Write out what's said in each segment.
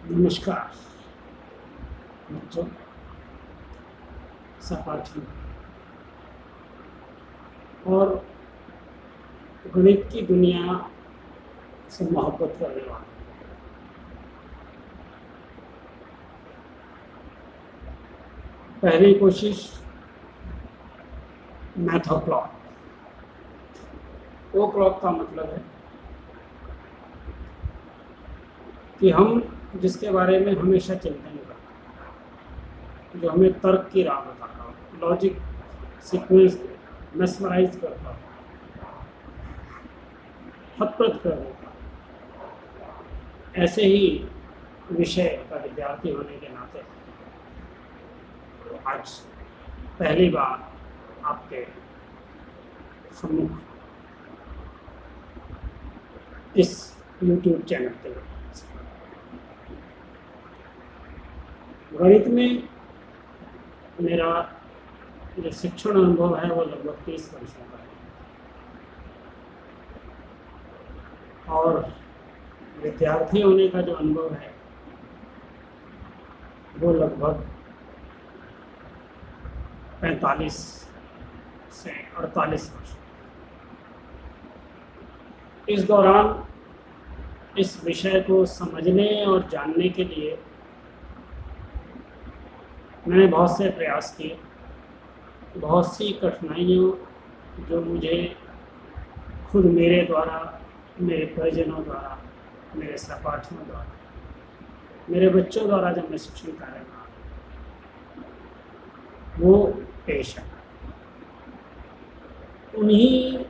नमस्कार बच्चों, सहपाठियों और गणित की दुनिया से मोहब्बत करने वाले। पहली कोशिश math of clock. O'clock का मतलब है कि हम जिसके बारे में हमेशा चिंतन करते, जो हमें तर्क की राह बताता हो, लॉजिक सीक्वेंस मेस्मराइज करता हो, हतप्रत कर देता हो, ऐसे ही विषय का विद्यार्थी होने के नाते आज पहली बार आपके सम्मुख इस YouTube चैनल पे गणित में मेरा जो शिक्षण अनुभव है वो लगभग 30 वर्षों का है और विद्यार्थी होने का जो अनुभव है वो लगभग 45 से 48 वर्ष। इस दौरान इस विषय को समझने और जानने के लिए मैंने बहुत से प्रयास किए, बहुत सी कठिनाइयों जो मुझे खुद मेरे द्वारा, मेरे परिजनों द्वारा, मेरे सहपाठियों द्वारा, मेरे बच्चों द्वारा जब मैं शिक्षण कार्य में वो पेश है, उन्हीं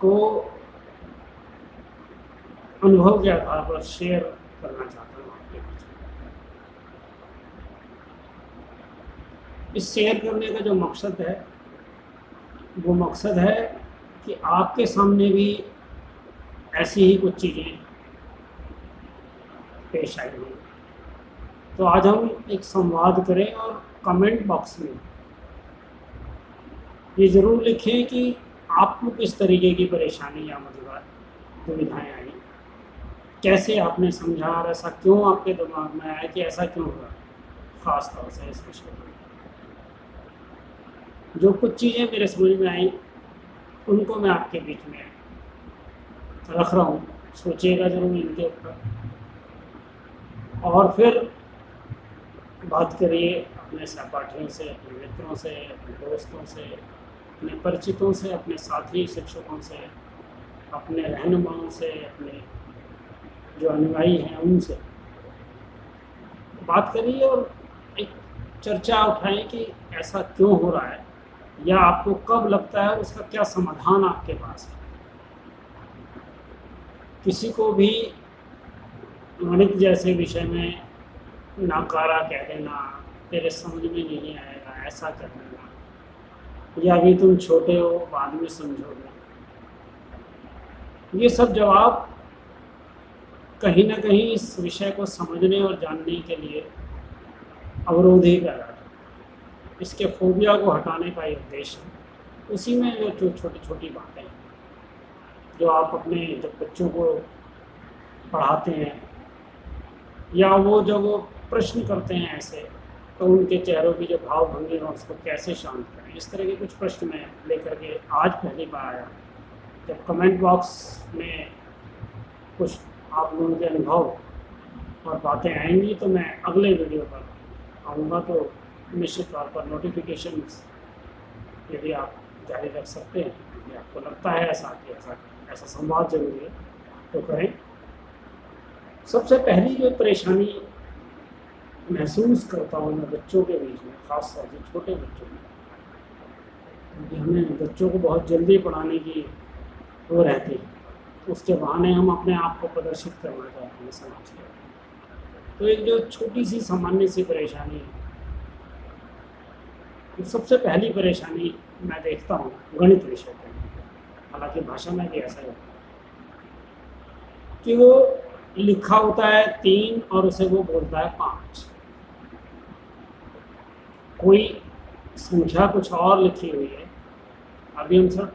को अनुभव के आधार पर शेयर करना चाहता हूँ आपके बीच में। इस शेयर करने का जो मकसद है वो मकसद है कि आपके सामने भी ऐसी ही कुछ चीज़ें पेश आई हुई। तो आज हम एक संवाद करें और कमेंट बॉक्स में ये ज़रूर लिखें कि आपको किस तरीके की परेशानी या दुविधाएं आई, कैसे आपने समझा और ऐसा क्यों आपके दिमाग में आया कि ऐसा क्यों हुआ, ख़ास तौर से इस विषय में। जो कुछ चीज़ें मेरे समझ में आई उनको मैं आपके बीच में रख रहा हूँ, सोचिएगा जरूर इनके ऊपर और फिर बात करिए अपने सहपाठियों से, अपने मित्रों से, अपने दोस्तों से, अपने परिचितों से, अपने साथी शिक्षकों से, अपने रहनुमाओं से, अपने जो अनुयायी हैं उनसे बात करिए और एक चर्चा उठाएं कि ऐसा क्यों हो रहा है या आपको कब लगता है, उसका क्या समाधान आपके पास है। किसी को भी गणित जैसे विषय में नाकारा कह देना, तेरे समझ में नहीं आएगा, ऐसा कर देना, या अभी तुम छोटे हो बाद में समझोगे, ये सब जवाब कहीं ना कहीं इस विषय को समझने और जानने के लिए अवरोध ही कर रहा है। इसके फोबिया को हटाने का ये उद्देश्य है। उसी में जो छोटी छोटी बातें जो आप अपने जब बच्चों को पढ़ाते हैं या वो जब वो प्रश्न करते हैं ऐसे, तो उनके चेहरों की जो भाव भंगी है उसको कैसे शांत करें, इस तरह के कुछ प्रश्न मैं लेकर के आज पहली बार आया। जब कमेंट बॉक्स में कुछ आप लोगों के अनुभव और बातें आएंगी तो मैं अगले वीडियो पर आऊँगा। तो निश्चित तौर पर नोटिफिकेशन यदि आप जारी रख सकते हैं, यदि आपको लगता है ऐसा कि ऐसा संवाद जरूरी है तो करें। सबसे पहली जो परेशानी महसूस करता हूँ मैं बच्चों के बीच में, खास तौर से छोटे बच्चों में, क्योंकि हमें बच्चों को बहुत जल्दी पढ़ाने की वो रहती है, उसके बहाने हम अपने आप को प्रदर्शित करना चाहते हैं समाज के। तो एक जो छोटी सी सामान्य सी परेशानी है, तो सबसे पहली परेशानी मैं देखता हूँ गणित विषय पे, हालांकि भाषा में भी ऐसा है कि वो लिखा होता है 3 और उसे वो बोलता है 5। कोई संख्या कुछ और लिखी हुई है, अभी हम सब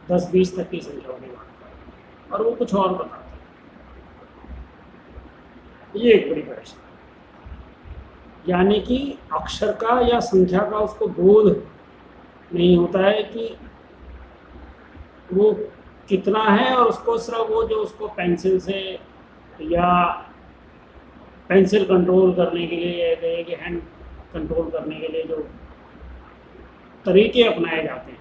10-20 तक की संख्या की बात करें और वो कुछ और बताता है। ये एक बड़ी परेशानी, यानी कि अक्षर का या संख्या का उसको बोध नहीं होता है कि वो कितना है, और उसको सिर्फ वो जो उसको पेंसिल से या पेंसिल कंट्रोल करने के लिए या कहिए कि हैंड कंट्रोल करने के लिए जो तरीके अपनाए जाते हैं,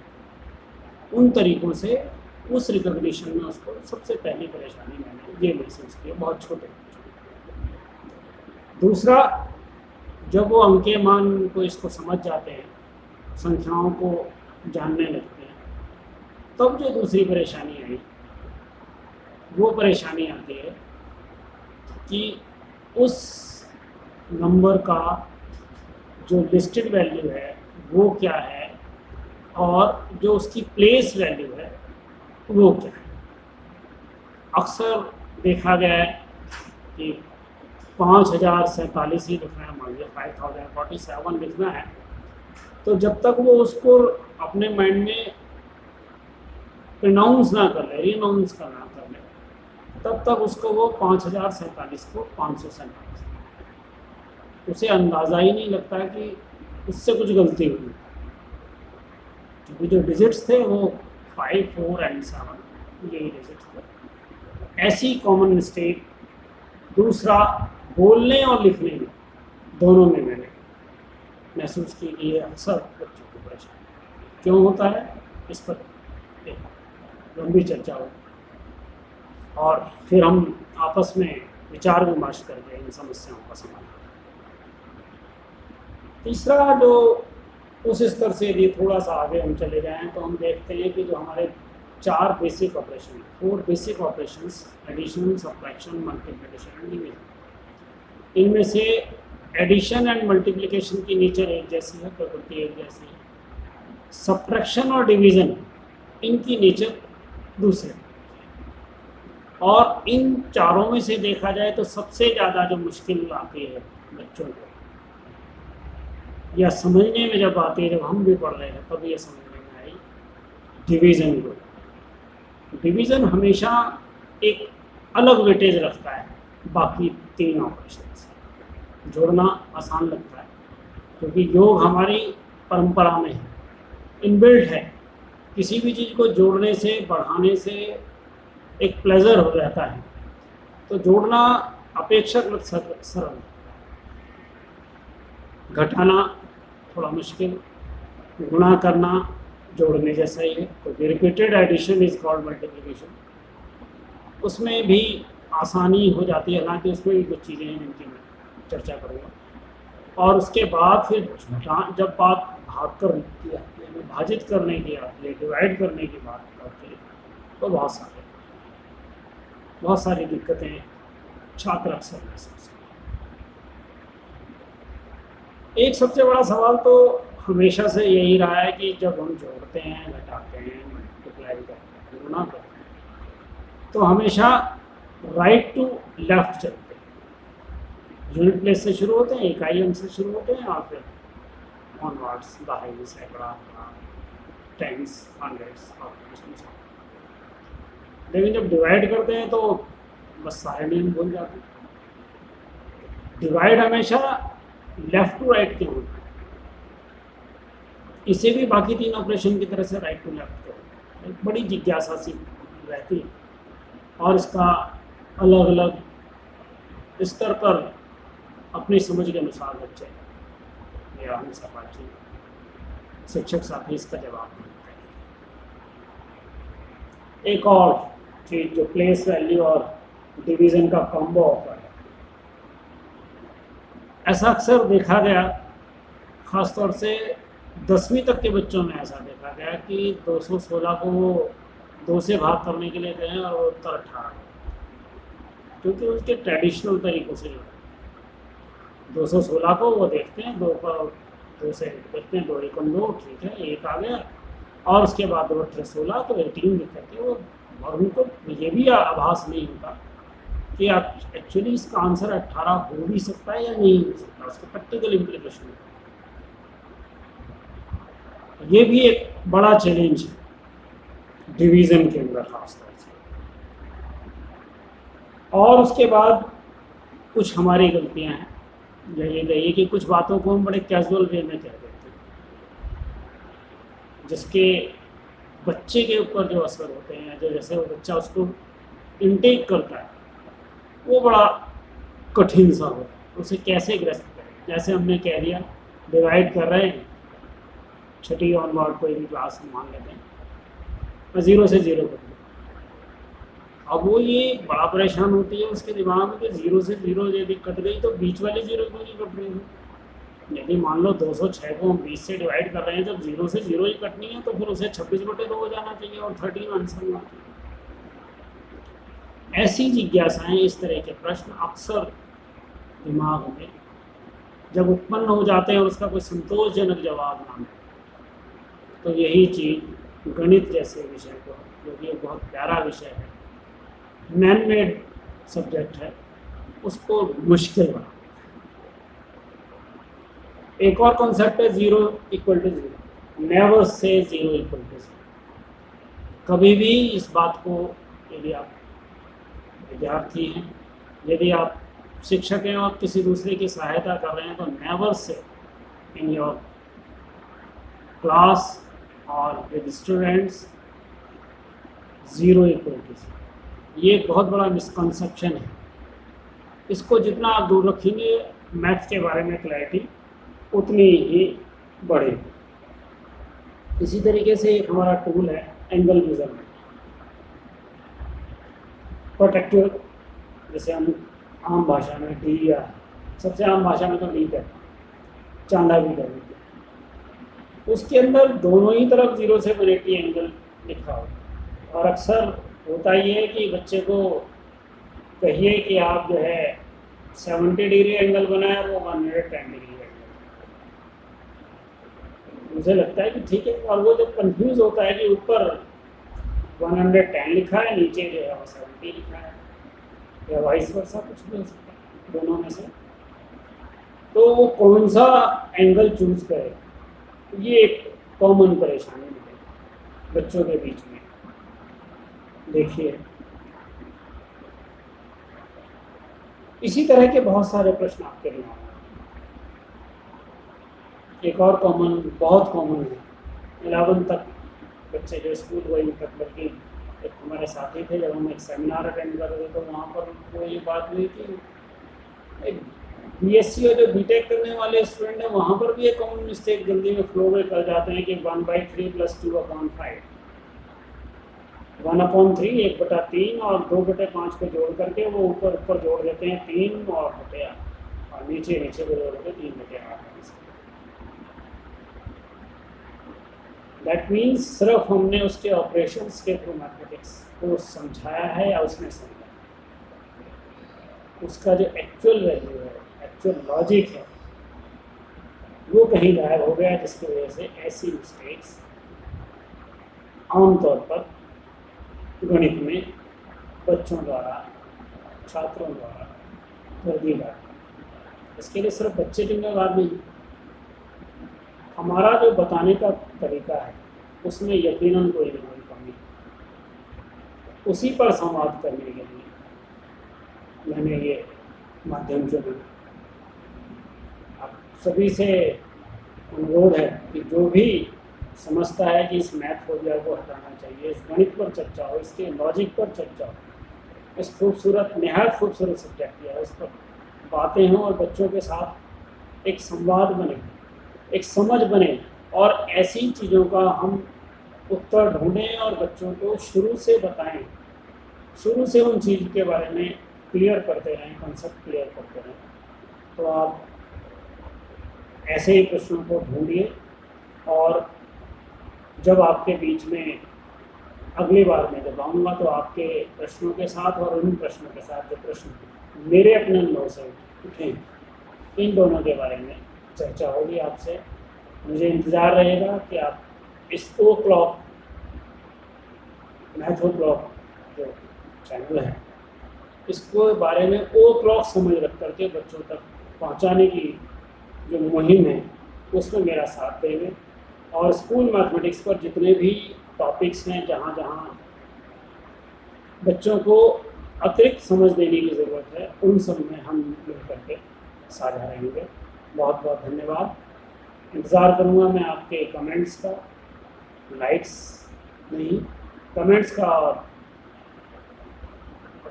उन तरीकों से उस रिकॉग्निशन में उसको सबसे पहली परेशानी मैंने ये महसूस की, बहुत छोटे। दूसरा, जब वो अंके मान को इसको समझ जाते हैं, संख्याओं को जानने लगते हैं, तब जो दूसरी परेशानी आई, वो परेशानी आती है कि उस नंबर का जो लिस्टेड वैल्यू है वो क्या है, और जो उसकी प्लेस वैल्यू है वो क्या है। अक्सर देखा गया है कि 5047 ही लिखना है, मान लीजिए 5047 लिखना है, तो जब तक वो उसको अपने माइंड में प्रोनाउंस ना कर ले, रिनाउंस करना कर ले, तब तक उसको वो 5047 को 547, उसे अंदाज़ा ही नहीं लगता कि उससे कुछ गलती हुई, क्योंकि जो डिजिट्स थे वो 5, 4 एंड 7 यही डिजिट्स थे। ऐसी कॉमन मिस्टेक दूसरा बोलने और लिखने में दोनों में मैंने महसूस की कि ये अक्सर बच्चों को परेशान क्यों होता है, इस पर एक लंबी चर्चा हो और फिर हम आपस में विचार विमर्श करके इन समस्याओं का समाधान। तीसरा, जो उस स्तर से यदि थोड़ा सा आगे हम चले जाएं तो हम देखते हैं कि जो हमारे 4 basic operation, 4 basic operations, addition, subtraction, multiplication and division, इनमें से एडिशन एंड मल्टीप्लिकेशन की नेचर एक जैसी है, प्रकृति एक जैसी है। सब्ट्रैक्शन और डिवीजन इनकी नेचर दूसरे, और इन चारों में से देखा जाए तो सबसे ज़्यादा जो मुश्किल आती है बच्चों को, या समझने में जब आती है, जब हम भी पढ़ रहे हैं तब ये समझने में आई, डिवीज़न को। डिवीज़न हमेशा एक अलग वेटेज रखता है बाकी 3 ऑपरेशन से। जोड़ना आसान लगता है क्योंकि योग हमारी परंपरा में है, इनबिल्ट है। किसी भी चीज़ को जोड़ने से, बढ़ाने से एक प्लेजर हो जाता है, तो जोड़ना अपेक्षाकृत सरल, घटाना थोड़ा मुश्किल, गुणा करना जोड़ने जैसा ही है। तो repeated addition is called multiplication, उसमें भी आसानी हो जाती है, हालांकि उसमें भी कुछ चीज़ें हैं जिनकी मैं चर्चा करूँगा। और उसके बाद फिर जब बात भाग कर विभाजित करने की आती है, डिवाइड करने की बात आती है, तो बहुत सारी दिक्कतें छात्र अक्सर महसूस करते हैं। एक सबसे बड़ा सवाल तो हमेशा से यही रहा है कि जब हम जोड़ते हैं, घटाते हैं, मल्टीप्लाई करते हैं, गुणा करते हैं, तो हमेशा राइट टू लेफ्ट चलते हैं। यूनिट प्लेस से शुरू होते हैं, इकाई अंक से शुरू होते हैं, और फिर ऑनवर्ड्स, दहाई, सैकड़ा, टेंस, हंड्रेड्स और। लेकिन जब डिवाइड करते हैं तो बस सारे नियम भूल जाते हैं। डिवाइड हमेशा लेफ्ट टू राइट क्यों होता है, इसे भी बाकी 3 ऑपरेशन की तरह से राइट टू लेफ्ट क्यों, एक बड़ी जिज्ञासा सी रहती है। और इसका अलग अलग स्तर पर अपनी समझ के अनुसार बच्चे या हम सहपाठी, शिक्षक साथी इसका जवाब देते हैं। एक और चीज़ जो प्लेस वैल्यू और डिवीज़न का कॉम्बो ऑफर है, ऐसा अक्सर देखा गया, ख़ासतौर से 10वीं तक के बच्चों में ऐसा देखा गया कि 216 को वो 2 से भाग करने के लिए गए और वो उत्तर 18, क्योंकि उसके ट्रेडिशनल तरीक़ों से जो 216 को वो देखते हैं, 2 से देखते हैं, 2 एकम 2, ठीक है, 1 आ गया, और उसके बाद 2 × 16 तो 18 लिख करके वो, और उनको ये भी आभास नहीं होता कि एक्चुअली इसका आंसर 18 हो भी सकता है या नहीं हो सकता, उसका प्रैक्टिकल इम्प्लीकेशन। ये भी एक बड़ा चैलेंज है डिवीज़न के अंदर खास तौर से। और उसके बाद कुछ हमारी गलतियां हैं, ये कहिए कि कुछ बातों को हम बड़े कैजुअल वे में कह देते हैं, जिसके बच्चे के ऊपर जो असर होते हैं, जो जैसे वो बच्चा उसको इनटेक करता है, वो बड़ा कठिन सा होता है। उसे कैसे ग्रस्त करें? जैसे हमने कह दिया डिवाइड कर रहे हैं, छठी ऑनवर्ड कोई भी क्लास हम मान लेते हैं, और 0 से 0 कर दिया। अब वो ये बड़ा परेशान होती है उसके दिमाग में कि 0 से 0 यदि कट गई तो बीच वाली 0 क्यों नहीं कट रही है? यदि मान लो 206 को हम 20 से डिवाइड कर रहे हैं, जब 0 से 0 ही कटनी है तो फिर उसे 26/2 हो जाना चाहिए और 13 आंसर होना चाहिए। ऐसी जिज्ञासाएं, इस तरह के प्रश्न अक्सर दिमाग में जब उत्पन्न हो जाते हैं और उसका कोई संतोषजनक जवाब ना मिले, तो यही चीज़ गणित जैसे विषय को, जो कि एक बहुत प्यारा विषय है, मैन मेड सब्जेक्ट है, उसको मुश्किल बना। एक और कॉन्सेप्ट है 0 = 0, नेवर से 0 = 0। कभी भी इस बात को, यदि आप विद्यार्थी हैं, यदि आप शिक्षक हैं और किसी दूसरे की सहायता कर रहे हैं, तो never say in your class और विद स्टूडेंट्स 0 = 0। ये एक बहुत बड़ा मिसकंसेप्शन है। इसको जितना आप दूर रखेंगे मैथ्स के बारे में क्लैरिटी उतनी ही बढ़ेगी। इसी तरीके से एक हमारा टूल है एंगल मेजरमेंट, प्रोटेक्टिव, जैसे हम आम भाषा में डी, या सबसे आम भाषा में तो डी कहते हैं, चांदा भी कर देते हैं। उसके अंदर दोनों ही तरफ 0 से 180 एंगल लिखा होगा, और अक्सर होता ये है कि बच्चे को कहिए कि आप जो है 70 डिग्री एंगल बनाए, वो 110 डिग्री एंगल, मुझे लगता है कि ठीक है। और वो जब कंफ्यूज होता है कि ऊपर 110 लिखा है, नीचे जो है वो 70 लिखा है, या वाइस वर्सा, कुछ भी हो सकता है दोनों में से, तो वो कौन सा एंगल चूज करे, ये एक कॉमन परेशानी है बच्चों के बीच में। देखिए, इसी तरह के बहुत सारे प्रश्न आपके दिमाग में। एक और कॉमन, बहुत कॉमन है, 11 तक बच्चे जो स्कूल गोइंग तक, बल्कि एक हमारे साथी थे, जब हम एक सेमिनार अटेंड कर रहे थे तो वहाँ पर वो ये बात हुई कि एक बीएससी और जो बीटेक करने वाले स्टूडेंट हैं, वहाँ पर भी एक कॉमन मिस्टेक जल्दी में फ्लो में कर जाते हैं कि 1/3 + 2/5, 1/3, 1/3 और 2/5 को जोड़ करके वो ऊपर जोड़ देते हैं 3 और बटे, और नीचे को जोड़ देते 3/8। दैट मीन्स सिर्फ हमने उसके ऑपरेशंस के थ्रू मैथमेटिक्स को समझाया है, या उसने समझा, उसका जो एक्चुअल वैल्यू है, एक्चुअल लॉजिक है, वो कहीं गायब हो गया, जिसकी वजह से ऐसी मिस्टेक्स आमतौर पर गणित में बच्चों द्वारा, छात्रों द्वारा कर दी जाती है। इसके लिए सिर्फ बच्चे जिम्मेदार नहीं, हमारा जो बताने का तरीका है उसमें यकीनन कोई नहीं कमी। उसी पर संवाद करने के लिए मैंने ये माध्यम चुना। आप सभी से अनुरोध है कि जो भी समझता है कि इस मैथ फोबिया को हटाना चाहिए, इस गणित पर चर्चा हो, इसके लॉजिक पर चर्चा हो, इस खूबसूरत, निहायत खूबसूरत सब्जेक्ट है, उस पर बातें हों और बच्चों के साथ एक संवाद बने, एक समझ बने, और ऐसी चीज़ों का हम उत्तर ढूंढें और बच्चों को शुरू से बताएं, शुरू से उन चीज़ के बारे में क्लियर करते रहें, कंसेप्ट क्लियर करते रहें। तो आप ऐसे ही प्रश्नों को ढूंढिए, और जब आपके बीच में अगली बार मैं जब आऊँगा तो आपके प्रश्नों के साथ और उन प्रश्नों के साथ जो प्रश्न मेरे अपने अनुभव से उठें, इन दोनों के बारे में चर्चा होगी आपसे। मुझे इंतज़ार रहेगा कि आप इस o'clock मैथ o'clock जो चैनल है, इसको बारे में o'clock समझ रख करके बच्चों तक पहुंचाने की जो मुहिम है उसमें मेरा साथ देंगे। और स्कूल मैथमेटिक्स पर जितने भी टॉपिक्स हैं, जहाँ जहाँ बच्चों को अतिरिक्त समझ देने की ज़रूरत है, उन सब में हम साझा रहेंगे। बहुत बहुत धन्यवाद। इंतज़ार करूँगा मैं आपके कमेंट्स का, लाइक्स नहीं, कमेंट्स का और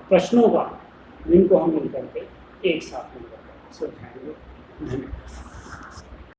प्रश्नों का, जिनको हम मिलकर के एक साथ मिलकर सुलझाएंगे। धन्यवाद।